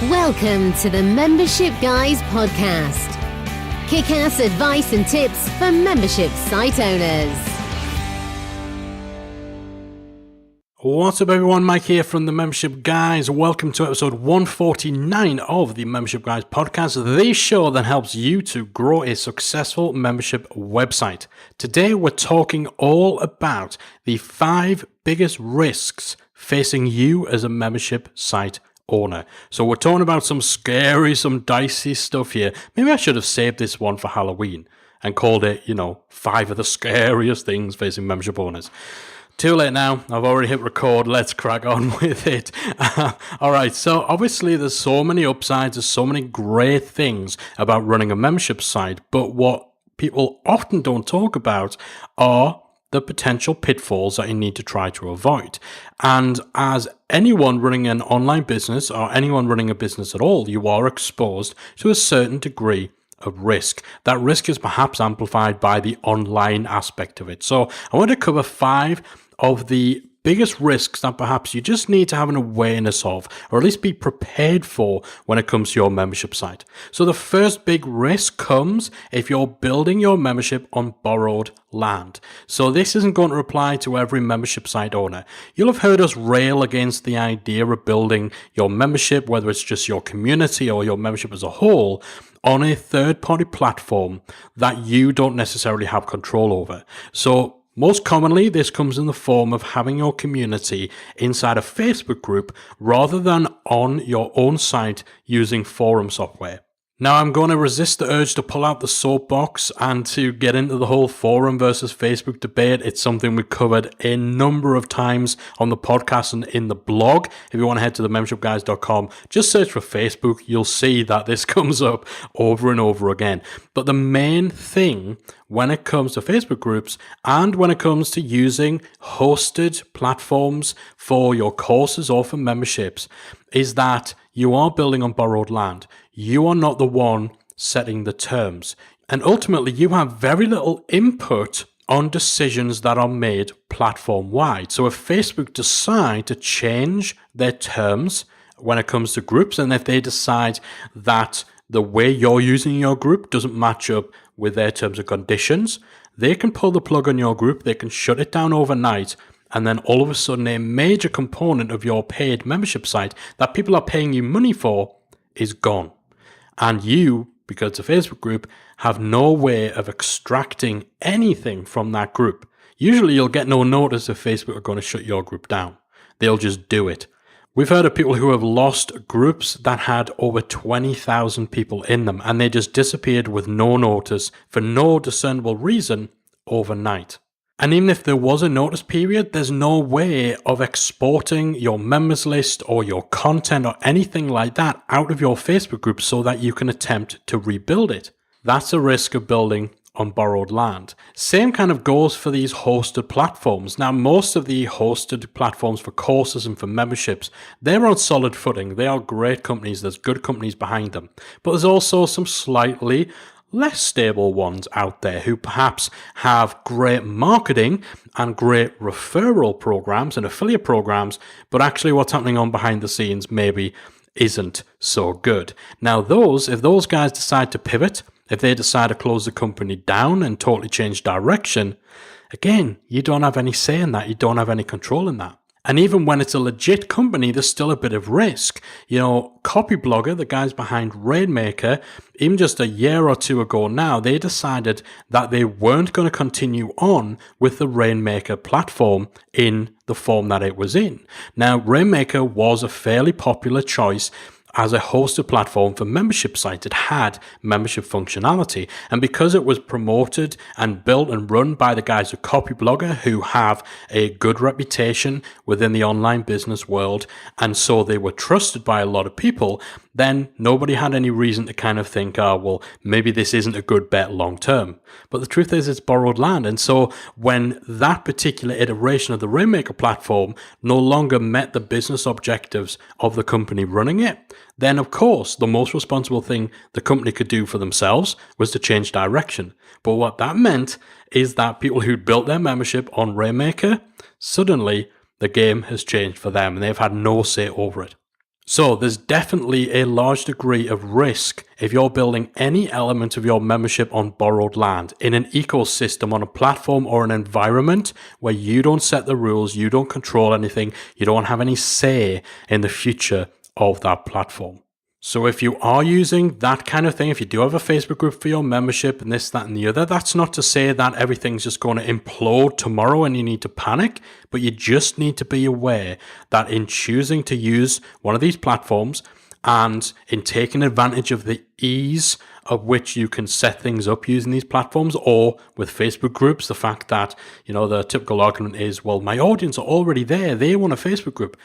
Welcome to the Membership Guys podcast. Kick-ass advice and tips for membership site owners. What's up everyone, Mike here from the Membership Guys. Welcome to episode 149 of the Membership Guys podcast, the show that helps you to grow a successful membership website. Today we're talking all about the 5 biggest risks facing you as a membership site owner. So we're talking about some scary, some dicey stuff here. Maybe I should have saved this one for Halloween and called it, 5 of the scariest things facing membership owners. Too late now. I've already hit record. Let's crack on with it. All right. So obviously there's so many upsides. There's so many great things about running a membership site. But what people often don't talk about are the potential pitfalls that you need to try to avoid. And as anyone running an online business or anyone running a business at all, you are exposed to a certain degree of risk. That risk is perhaps amplified by the online aspect of it. So I want to cover 5 of the biggest risks that perhaps you just need to have an awareness of, or at least be prepared for when it comes to your membership site. So the first big risk comes if you're building your membership on borrowed land. So this isn't going to apply to every membership site owner. You'll have heard us rail against the idea of building your membership, whether it's just your community or your membership as a whole, on a third-party platform that you don't necessarily have control over. So most commonly, this comes in the form of having your community inside a Facebook group rather than on your own site using forum software. Now, I'm going to resist the urge to pull out the soapbox and to get into the whole forum versus Facebook debate. It's something we covered a number of times on the podcast and in the blog. If you want to head to themembershipguys.com, just search for Facebook. You'll see that this comes up over and over again. But the main thing when it comes to Facebook groups and when it comes to using hosted platforms for your courses or for memberships is that you are building on borrowed land. You are not the one setting the terms. And ultimately, you have very little input on decisions that are made platform-wide. So if Facebook decide to change their terms when it comes to groups, and if they decide that the way you're using your group doesn't match up with their terms and conditions, they can pull the plug on your group, they can shut it down overnight, and then all of a sudden a major component of your paid membership site that people are paying you money for is gone. And you, because it's a Facebook group, have no way of extracting anything from that group. Usually you'll get no notice if Facebook are going to shut your group down. They'll just do it. We've heard of people who have lost groups that had over 20,000 people in them, and they just disappeared with no notice for no discernible reason overnight. And even if there was a notice period, there's no way of exporting your members list or your content or anything like that out of your Facebook group so that you can attempt to rebuild it. That's a risk of building on borrowed land. Same kind of goes for these hosted platforms. Now, most of the hosted platforms for courses and for memberships, they're on solid footing. They are great companies. There's good companies behind them. But there's also some slightly less stable ones out there who perhaps have great marketing and great referral programs and affiliate programs, but actually what's happening on behind the scenes maybe isn't so good. Now if those guys decide to pivot, if they decide to close the company down and totally change direction, again, you don't have any say in that. You don't have any control in that. And even when it's a legit company, there's still a bit of risk. Copyblogger, the guys behind Rainmaker, even just a year or two ago now, they decided that they weren't going to continue on with the Rainmaker platform in the form that it was in. Now, Rainmaker was a fairly popular choice as a hosted platform for membership sites. It had membership functionality. And because it was promoted and built and run by the guys at Copyblogger who have a good reputation within the online business world, and so they were trusted by a lot of people, then nobody had any reason to kind of think, maybe this isn't a good bet long term. But the truth is it's borrowed land. And so when that particular iteration of the Rainmaker platform no longer met the business objectives of the company running it, then of course the most responsible thing the company could do for themselves was to change direction. But what that meant is that people who'd built their membership on Rainmaker, suddenly the game has changed for them and they've had no say over it. So there's definitely a large degree of risk if you're building any element of your membership on borrowed land in an ecosystem, on a platform or an environment where you don't set the rules, you don't control anything, you don't have any say in the future of that platform. So if you are using that kind of thing, if you do have a Facebook group for your membership and this, that, and the other, that's not to say that everything's just going to implode tomorrow and you need to panic, but you just need to be aware that in choosing to use one of these platforms and in taking advantage of the ease of which you can set things up using these platforms, or with Facebook groups, the fact that, the typical argument is, well, my audience are already there, they want a Facebook group.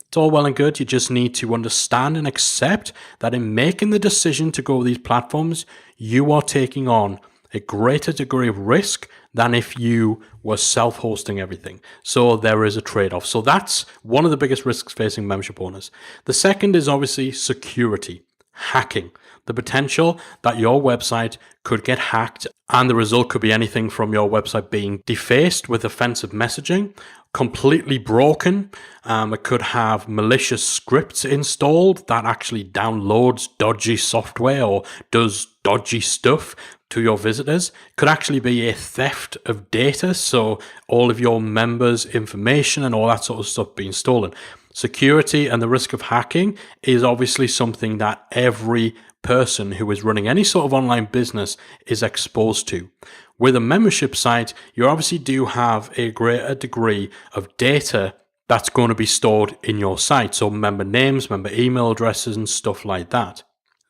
It's all well and good. You just need to understand and accept that in making the decision to go with these platforms, you are taking on a greater degree of risk than if you were self-hosting everything. So there is a trade-off. So that's one of the biggest risks facing membership owners. The second is obviously security, hacking. The potential that your website could get hacked, and the result could be anything from your website being defaced with offensive messaging, completely broken. It could have malicious scripts installed that actually downloads dodgy software or does dodgy stuff to your visitors. It could actually be a theft of data, so all of your members' information and all that sort of stuff being stolen. Security and the risk of hacking is obviously something that every person who is running any sort of online business is exposed to. With a membership site, you obviously do have a greater degree of data that's going to be stored in your site. So member names, member email addresses, and stuff like that.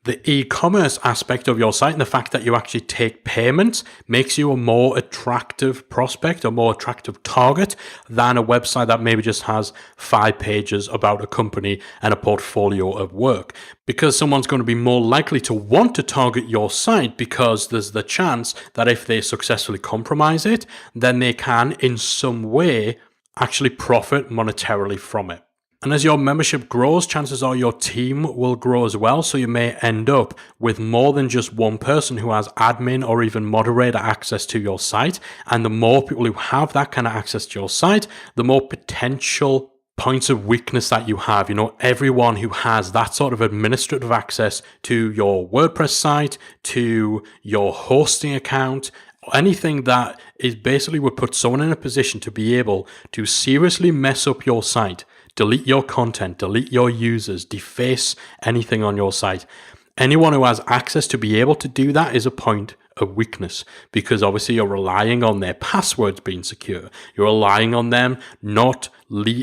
The e-commerce aspect of your site and the fact that you actually take payments makes you a more attractive prospect, a more attractive target than a website that maybe just has 5 pages about a company and a portfolio of work. Because someone's going to be more likely to want to target your site because there's the chance that if they successfully compromise it, then they can in some way actually profit monetarily from it. And as your membership grows, chances are your team will grow as well. So you may end up with more than just one person who has admin or even moderator access to your site. And the more people who have that kind of access to your site, the more potential points of weakness that you have. Everyone who has that sort of administrative access to your WordPress site, to your hosting account, anything that is basically would put someone in a position to be able to seriously mess up your site, delete your content, delete your users, deface anything on your site. Anyone who has access to be able to do that is a point of weakness, because obviously you're relying on their passwords being secure. You're relying on them not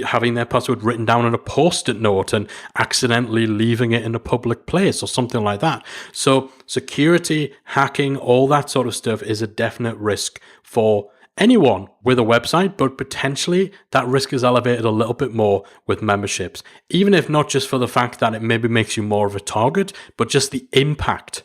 having their password written down on a post-it note and accidentally leaving it in a public place or something like that. So security, hacking, all that sort of stuff is a definite risk for anyone with a website, but potentially that risk is elevated a little bit more with memberships, even if not just for the fact that it maybe makes you more of a target, but just the impact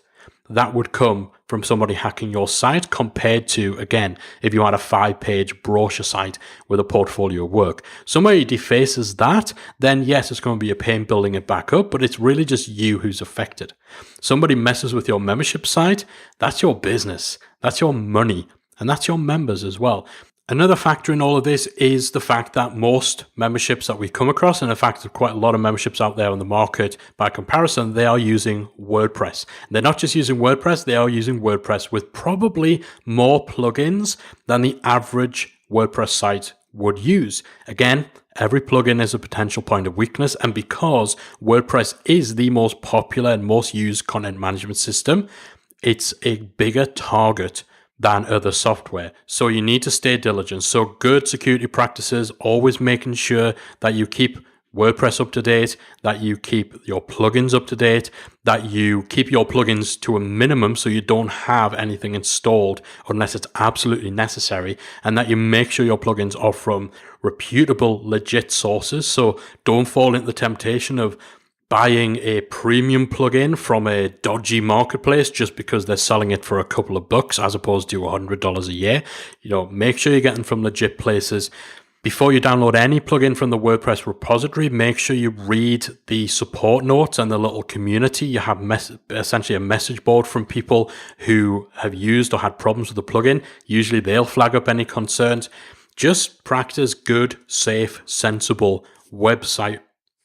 that would come from somebody hacking your site compared to, again, if you had a 5-page brochure site with a portfolio of work. Somebody defaces that, then yes, it's going to be a pain building it back up, but it's really just you who's affected. Somebody messes with your membership site, that's your business, that's your money, and that's your members as well. Another factor in all of this is the fact that most memberships that we come across, and in fact, there's quite a lot of memberships out there on the market by comparison, they are using WordPress. They're not just using WordPress, they are using WordPress with probably more plugins than the average WordPress site would use. Again, every plugin is a potential point of weakness, and because WordPress is the most popular and most used content management system, it's a bigger target than other software. So you need to stay diligent. So good security practices, always making sure that you keep WordPress up to date, that you keep your plugins up to date, that you keep your plugins to a minimum so you don't have anything installed unless it's absolutely necessary, and that you make sure your plugins are from reputable, legit sources. So don't fall into the temptation of buying a premium plugin from a dodgy marketplace just because they're selling it for a couple of bucks as opposed to $100 a year. Make sure you're getting from legit places. Before you download any plugin from the WordPress repository, make sure you read the support notes and the little community. You have essentially a message board from people who have used or had problems with the plugin. Usually they'll flag up any concerns. Just practice good, safe, sensible website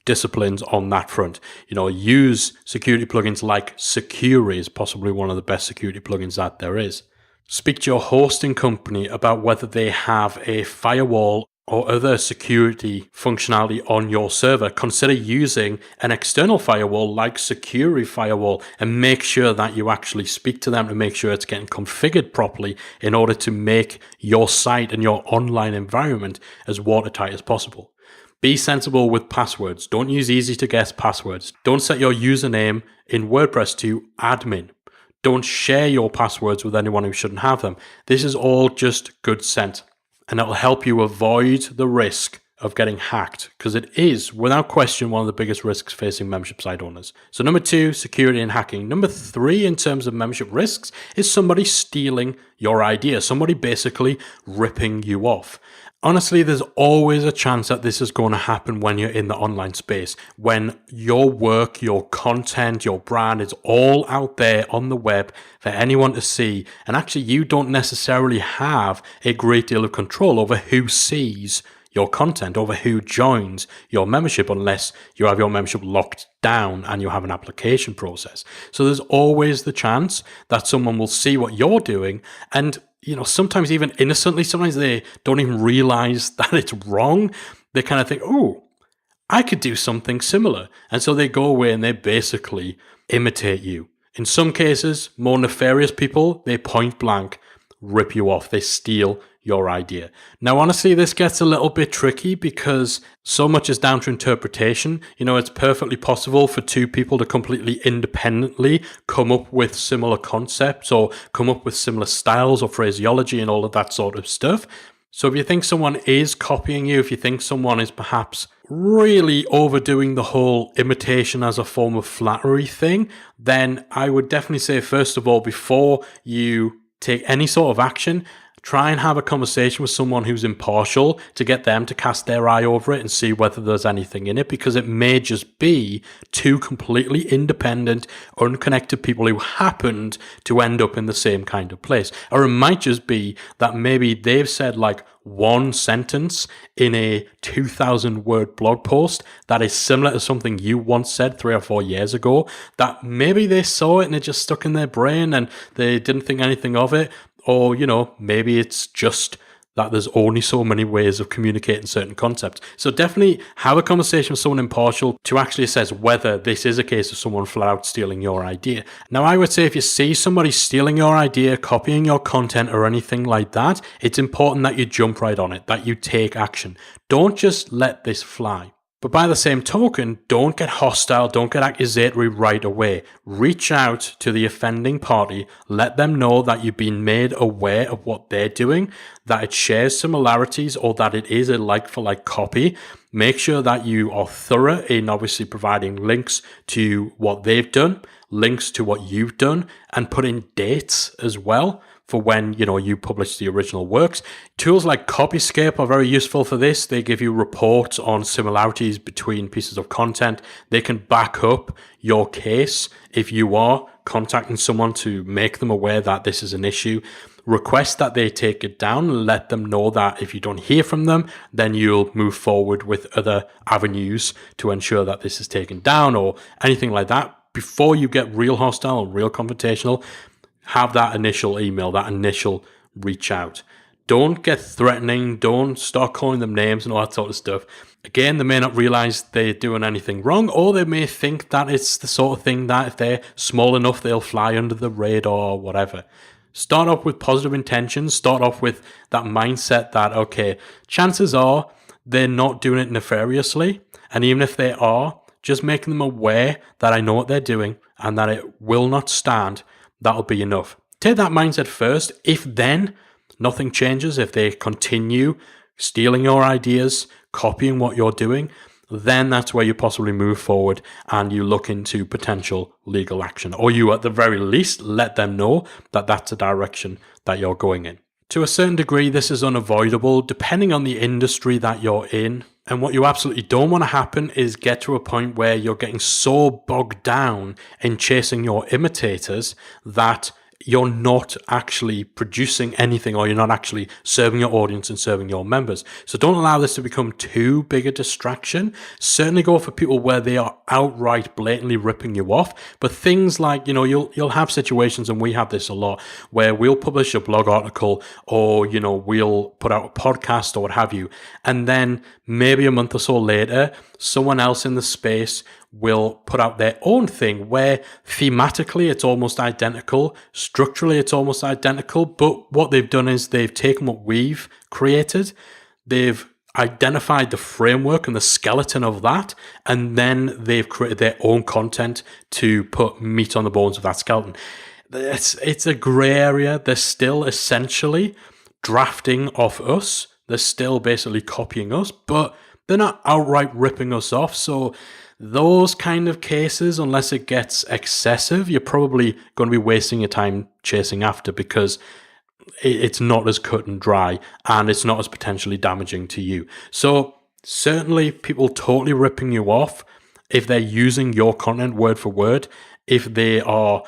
disciplines on that front. Use security plugins like Securi is possibly one of the best security plugins that there is. Speak to your hosting company about whether they have a firewall or other security functionality on your server. Consider using an external firewall like Securi Firewall, and make sure that you actually speak to them to make sure it's getting configured properly in order to make your site and your online environment as watertight as possible. Be sensible with passwords. Don't use easy to guess passwords. Don't set your username in WordPress to admin. Don't share your passwords with anyone who shouldn't have them. This is all just good sense, and it'll help you avoid the risk of getting hacked, because it is, without question, one of the biggest risks facing membership site owners. So number 2, security and hacking. Number 3, in terms of membership risks, is somebody stealing your idea, somebody basically ripping you off. Honestly, there's always a chance that this is going to happen when you're in the online space, when your work, your content, your brand is all out there on the web for anyone to see. And actually, you don't necessarily have a great deal of control over who sees your content, over who joins your membership, unless you have your membership locked down and you have an application process. So there's always the chance that someone will see what you're doing, and sometimes even innocently, sometimes they don't even realize that it's wrong. They kind of think, oh, I could do something similar. And so they go away and they basically imitate you. In some cases, more nefarious people, they point blank rip you off. They steal your idea. Now, honestly, this gets a little bit tricky because so much is down to interpretation. It's perfectly possible for two people to completely independently come up with similar concepts or come up with similar styles or phraseology and all of that sort of stuff. So if you think someone is copying you, if you think someone is perhaps really overdoing the whole imitation as a form of flattery thing, then I would definitely say, first of all, before you take any sort of action, try and have a conversation with someone who's impartial to get them to cast their eye over it and see whether there's anything in it, because it may just be two completely independent, unconnected people who happened to end up in the same kind of place. Or it might just be that maybe they've said like one sentence in a 2,000-word blog post that is similar to something you once said 3 or 4 years ago, that maybe they saw it and it just stuck in their brain and they didn't think anything of it. Or, maybe it's just that there's only so many ways of communicating certain concepts. So definitely have a conversation with someone impartial to actually assess whether this is a case of someone flat out stealing your idea. Now, I would say if you see somebody stealing your idea, copying your content or anything like that, it's important that you jump right on it, that you take action. Don't just let this fly. But by the same token, don't get hostile, don't get accusatory right away. Reach out to the offending party, let them know that you've been made aware of what they're doing, that it shares similarities or that it is a like-for-like copy. Make sure that you are thorough in obviously providing links to what they've done, links to what you've done, and put in dates as well for when you publish the original works. Tools like Copyscape are very useful for this. They give you reports on similarities between pieces of content. They can back up your case if you are contacting someone to make them aware that this is an issue. Request that they take it down and let them know that if you don't hear from them, then you'll move forward with other avenues to ensure that this is taken down or anything like that. Before you get real hostile, real confrontational, have that initial email, that initial reach out. Don't get threatening. Don't start calling them names and all that sort of stuff. Again, they may not realize they're doing anything wrong, or they may think that it's the sort of thing that if they're small enough, they'll fly under the radar or whatever. Start off with positive intentions. Start off with that mindset that, okay, chances are they're not doing it nefariously. And even if they are, just making them aware that I know what they're doing and that it will not stand. That'll be enough. Take that mindset first. If then nothing changes, if they continue stealing your ideas, copying what you're doing, then that's where you possibly move forward and you look into potential legal action. Or you, at the very least, let them know that that's a direction that you're going in. To a certain degree, this is unavoidable depending on the industry that you're in. And what you absolutely don't want to happen is get to a point where you're getting so bogged down in chasing your imitators that you're not actually producing anything, or you're not actually serving your audience and serving your members. So don't allow this to become too big a distraction. Certainly go for people where they are outright blatantly ripping you off. But things like, you'll have situations, and we have this a lot, where we'll publish a blog article, or, we'll put out a podcast or what have you. And then maybe a month or so later, someone else in the space will put out their own thing where thematically it's almost identical, structurally it's almost identical, but what they've done is they've taken what we've created, they've identified the framework and the skeleton of that, and then they've created their own content to put meat on the bones of that skeleton. It's a gray area. They're still essentially drafting off us. They're still basically copying us, but they're not outright ripping us off. So those kind of cases, unless it gets excessive, you're probably going to be wasting your time chasing after, because it's not as cut and dry, and it's not as potentially damaging to you. So certainly people totally ripping you off, if they're using your content word for word, if they are,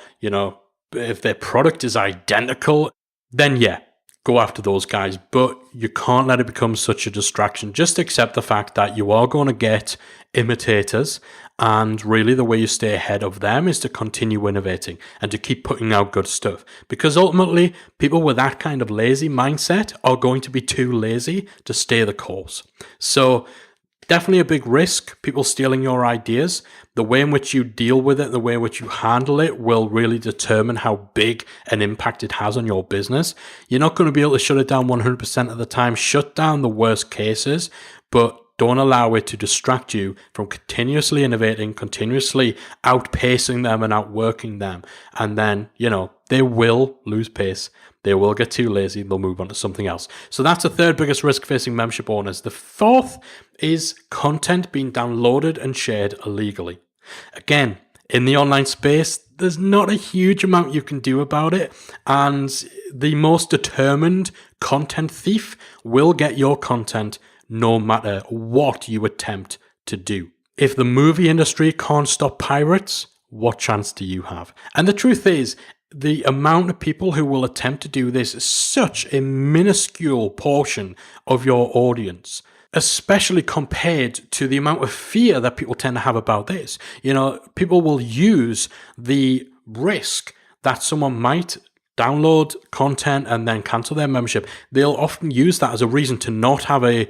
if their product is identical, then yeah, go after those guys. But you can't let it become such a distraction. Just accept the fact that you are going to get imitators, and really the way you stay ahead of them is to continue innovating and to keep putting out good stuff, because ultimately people with that kind of lazy mindset are going to be too lazy to stay the course. So definitely a big risk, people stealing your ideas. The way in which you deal with it, the way in which you handle it will really determine how big an impact it has on your business. You're not going to be able to shut it down 100% of the time. Shut down the worst cases, but don't allow it to distract you from continuously innovating, continuously outpacing them and outworking them. And then, they will lose pace. They will get too lazy. They'll move on to something else. So that's the third biggest risk facing membership owners. The fourth is content being downloaded and shared illegally. Again, in the online space, there's not a huge amount you can do about it. And the most determined content thief will get your content no matter what you attempt to do. If the movie industry can't stop pirates, what chance do you have? And the truth is, the amount of people who will attempt to do this is such a minuscule portion of your audience, especially compared to the amount of fear that people tend to have about this. People will use the risk that someone might download content and then cancel their membership. They'll often use that as a reason to not have a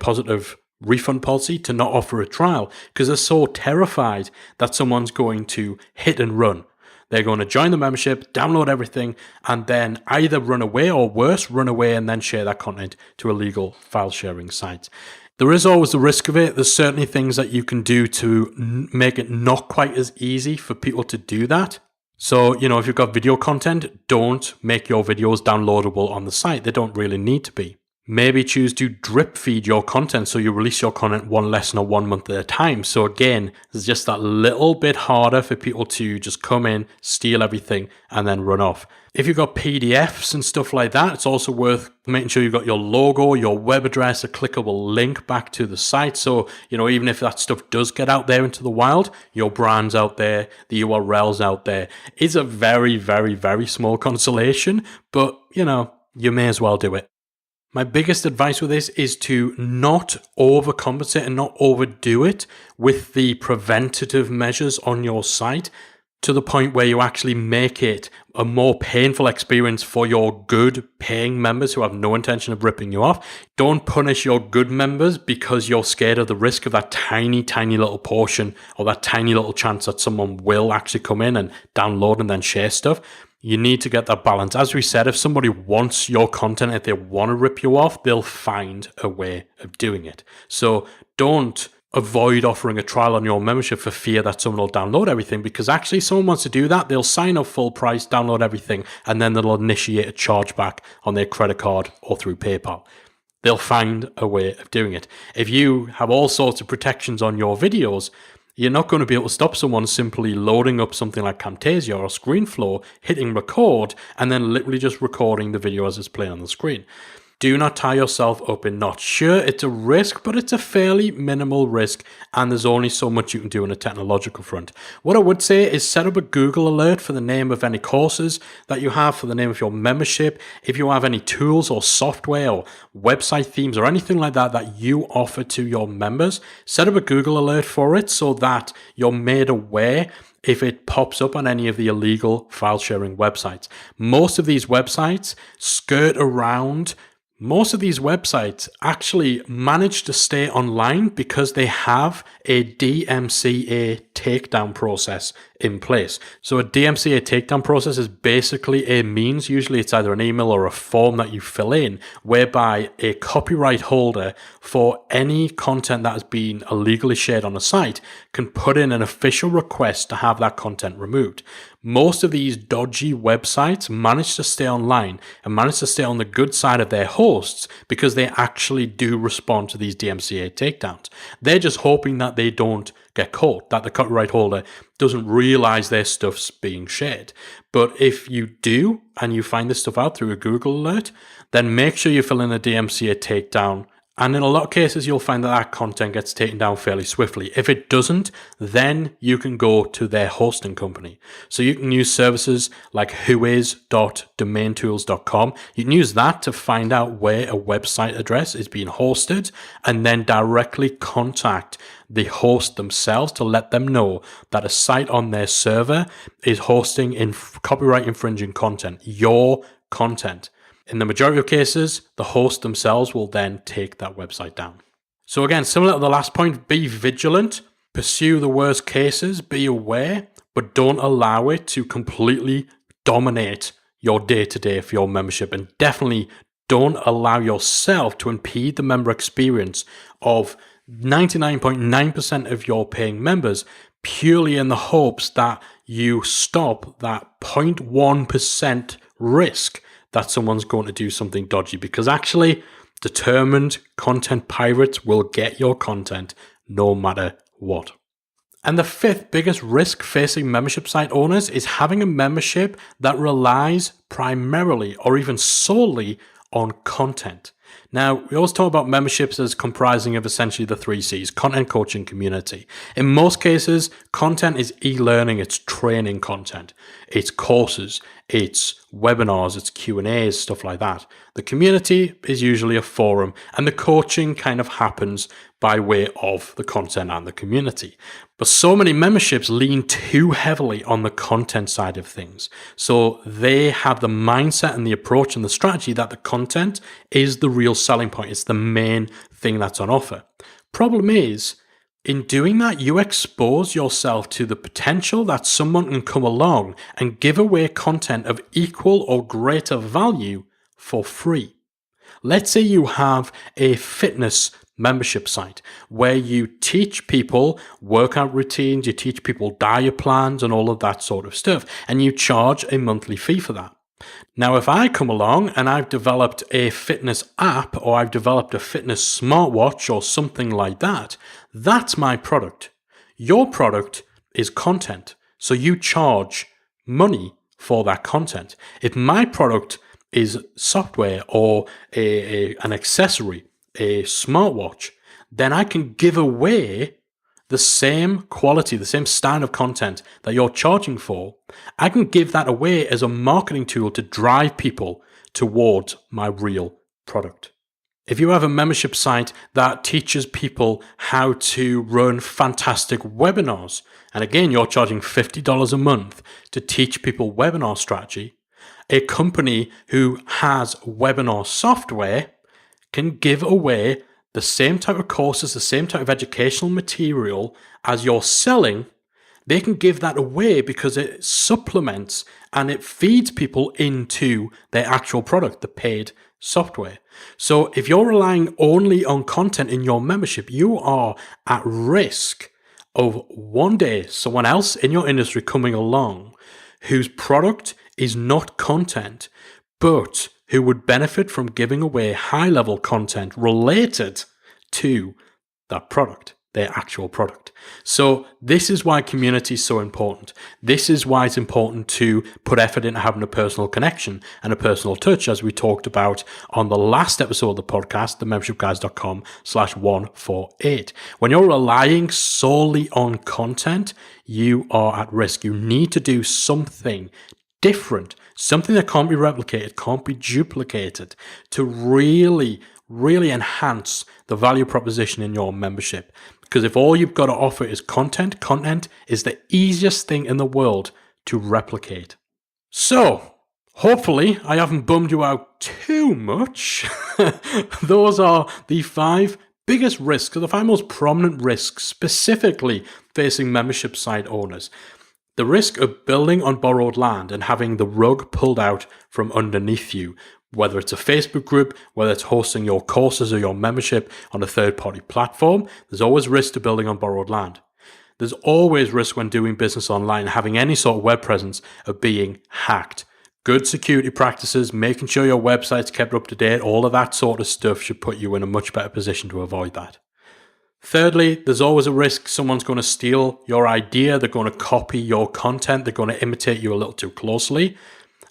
positive refund policy, to not offer a trial, because they're so terrified that someone's going to hit and run. They're going to join the membership, download everything, and then either run away, or worse, run away and then share that content to illegal file sharing sites. There is always the risk of it. There's certainly things that you can do to make it not quite as easy for people to do that. So, if you've got video content, don't make your videos downloadable on the site. They don't really need to be. Maybe choose to drip feed your content, so you release your content one lesson or 1 month at a time. So again, it's just that little bit harder for people to just come in, steal everything, and then run off. If you've got PDFs and stuff like that, it's also worth making sure you've got your logo, your web address, a clickable link back to the site. So, even if that stuff does get out there into the wild, your brand's out there, the URL's out there. It's a very, very, very small consolation, but, you may as well do it. My biggest advice with this is to not overcompensate and not overdo it with the preventative measures on your site, to the point where you actually make it a more painful experience for your good paying members who have no intention of ripping you off. Don't punish your good members because you're scared of the risk of that tiny, tiny little portion, or that tiny little chance that someone will actually come in and download and then share stuff. You need to get that balance. As we said, if somebody wants your content, if they want to rip you off, they'll find a way of doing it. So don't avoid offering a trial on your membership for fear that someone will download everything, because actually someone wants to do that. They'll sign up full price, download everything, and then they'll initiate a chargeback on their credit card or through PayPal. They'll find a way of doing it. If you have all sorts of protections on your videos, you're not going to be able to stop someone simply loading up something like Camtasia or ScreenFlow, hitting record, and then literally just recording the video as it's playing on the screen. Do not tie yourself up in knots. Sure, it's a risk, but it's a fairly minimal risk, and there's only so much you can do on a technological front. What I would say is set up a Google alert for the name of any courses that you have, for the name of your membership. If you have any tools or software or website themes or anything like that that you offer to your members, set up a Google alert for it so that you're made aware if it pops up on any of the illegal file sharing websites. Most of these websites actually manage to stay online because they have a DMCA takedown process in place. So a DMCA takedown process is basically a means, usually it's either an email or a form that you fill in, whereby a copyright holder for any content that has been illegally shared on a site can put in an official request to have that content removed. Most of these dodgy websites manage to stay online and manage to stay on the good side of their hosts because they actually do respond to these DMCA takedowns. They're just hoping that they don't get caught, that the copyright holder doesn't realize their stuff's being shared. But if you do and you find this stuff out through a Google alert, then make sure you fill in a DMCA takedown. And in a lot of cases, you'll find that that content gets taken down fairly swiftly. If it doesn't, then you can go to their hosting company. So you can use services like whois.domaintools.com. You can use that to find out where a website address is being hosted and then directly contact the host themselves to let them know that a site on their server is hosting copyright infringing content, your content. In the majority of cases, the host themselves will then take that website down. So again, similar to the last point, be vigilant, pursue the worst cases, be aware, but don't allow it to completely dominate your day-to-day for your membership. And definitely don't allow yourself to impede the member experience of 99.9% of your paying members purely in the hopes that you stop that 0.1% risk that someone's going to do something dodgy, because actually determined content pirates will get your content no matter what. And the fifth biggest risk facing membership site owners is having a membership that relies primarily or even solely on content. Now, we always talk about memberships as comprising of essentially the 3 C's, content, coaching, community. In most cases, content is e-learning, it's training content, it's courses, it's webinars, it's Q&As, stuff like that. The community is usually a forum, and the coaching kind of happens by way of the content and the community. But so many memberships lean too heavily on the content side of things. So they have the mindset and the approach and the strategy that the content is the real selling point. It's the main thing that's on offer. Problem is, in doing that, you expose yourself to the potential that someone can come along and give away content of equal or greater value for free. Let's say you have a fitness membership site where you teach people workout routines, you teach people diet plans and all of that sort of stuff, and you charge a monthly fee for that. Now, if I come along and I've developed a fitness app or I've developed a fitness smartwatch or something like that, that's my product. Your product is content, so you charge money for that content. If my product is software or an accessory, a smartwatch, then I can give away the same quality, the same standard of content that you're charging for. I can give that away as a marketing tool to drive people towards my real product. If you have a membership site that teaches people how to run fantastic webinars, and again, you're charging $50 a month to teach people webinar strategy, a company who has webinar software can give away the same type of courses, the same type of educational material as you're selling. They can give that away because it supplements and it feeds people into their actual product, the paid software. So if you're relying only on content in your membership, you are at risk of one day someone else in your industry coming along whose product is not content, but who would benefit from giving away high-level content related to that product. their actual product. So this is why community is so important. This is why it's important to put effort into having a personal connection and a personal touch, as we talked about on the last episode of the podcast, themembershipguys.com/148. When you're relying solely on content, you are at risk. You need to do something different, something that can't be replicated, can't be duplicated, to really enhance the value proposition in your membership. Because if all you've got to offer is content is the easiest thing in the world to replicate. So, hopefully I haven't bummed you out too much. Those are the 5 biggest risks, or the 5 most prominent risks specifically facing membership site owners. The risk of building on borrowed land and having the rug pulled out from underneath you, whether it's a Facebook group, whether it's hosting your courses or your membership on a third-party platform. There's always risk to building on borrowed land. There's always risk when doing business online, having any sort of web presence, of being hacked. Good security practices, making sure your website's kept up to date, all of that sort of stuff should put you in a much better position to avoid that. Thirdly, there's always a risk someone's going to steal your idea, they're going to copy your content, they're going to imitate you a little too closely.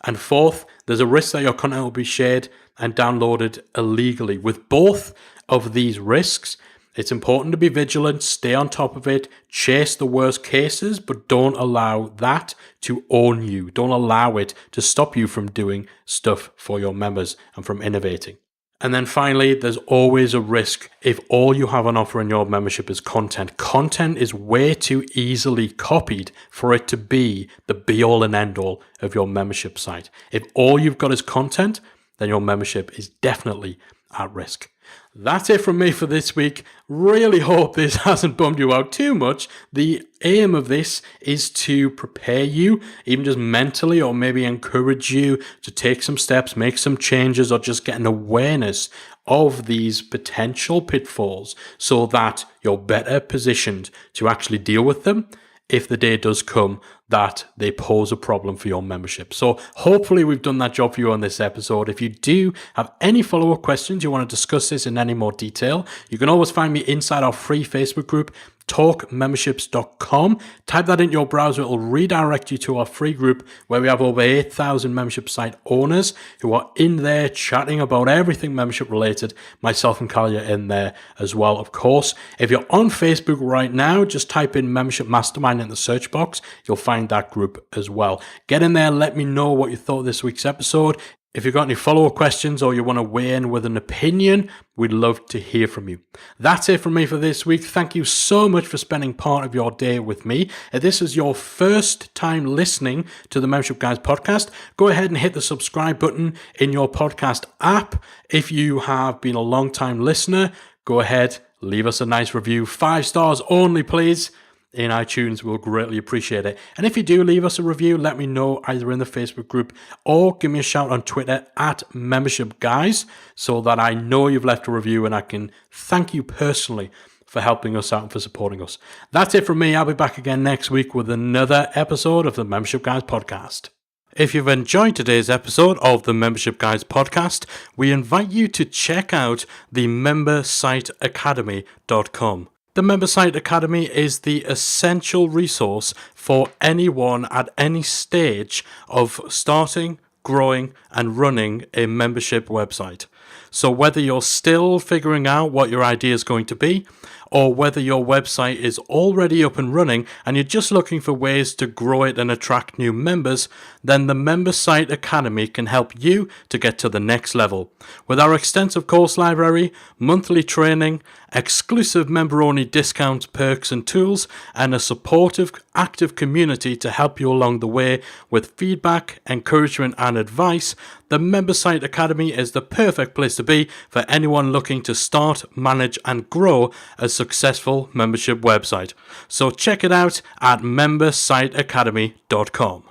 And fourth, there's a risk that your content will be shared and downloaded illegally. With both of these risks, it's important to be vigilant, stay on top of it, chase the worst cases, but don't allow that to own you. Don't allow it to stop you from doing stuff for your members and from innovating. And then finally, there's always a risk if all you have on offer in your membership is content. Content is way too easily copied for it to be the be-all and end-all of your membership site. If all you've got is content, then your membership is definitely at risk. That's it from me for this week. Really hope this hasn't bummed you out too much. The aim of this is to prepare you, even just mentally, or maybe encourage you to take some steps, make some changes, or just get an awareness of these potential pitfalls so that you're better positioned to actually deal with them if the day does come that they pose a problem for your membership. So hopefully we've done that job for you on this episode. If you do have any follow-up questions, you want to discuss this in any more detail, you can always find me inside our free Facebook group, talkmemberships.com. Type that into your browser, it'll redirect you to our free group where we have over 8,000 membership site owners who are in there chatting about everything membership related. Myself and Kali are in there as well, of course. If you're on Facebook right now, just type in Membership Mastermind in the search box. You'll find that group as well. Get in there, let me know what you thought of this week's episode. If you've got any follow-up questions or you want to weigh in with an opinion, we'd love to hear from you. That's it from me for this week. Thank you so much for spending part of your day with me. If this is your first time listening to the Membership Guys podcast, go ahead and hit the subscribe button in your podcast app. If you have been a long-time listener, go ahead, leave us a nice review. 5 stars only, please. In iTunes, we'll greatly appreciate it. And if you do leave us a review, let me know either in the Facebook group or give me a shout on Twitter at @membershipguys so that I know you've left a review and I can thank you personally for helping us out and for supporting us. That's it from me. I'll be back again next week with another episode of the Membership Guys podcast. If you've enjoyed today's episode of the Membership Guys podcast, we invite you to check out the membersiteacademy.com. The Member Site Academy is the essential resource for anyone at any stage of starting, growing, and running a membership website. So whether you're still figuring out what your idea is going to be, or whether your website is already up and running and you're just looking for ways to grow it and attract new members, then the Member Site Academy can help you to get to the next level. With our extensive course library, monthly training, exclusive member-only discounts, perks and tools, and a supportive, active community to help you along the way with feedback, encouragement and advice, the Member Site Academy is the perfect place to be for anyone looking to start, manage and grow a successful membership website. So check it out at membersiteacademy.com.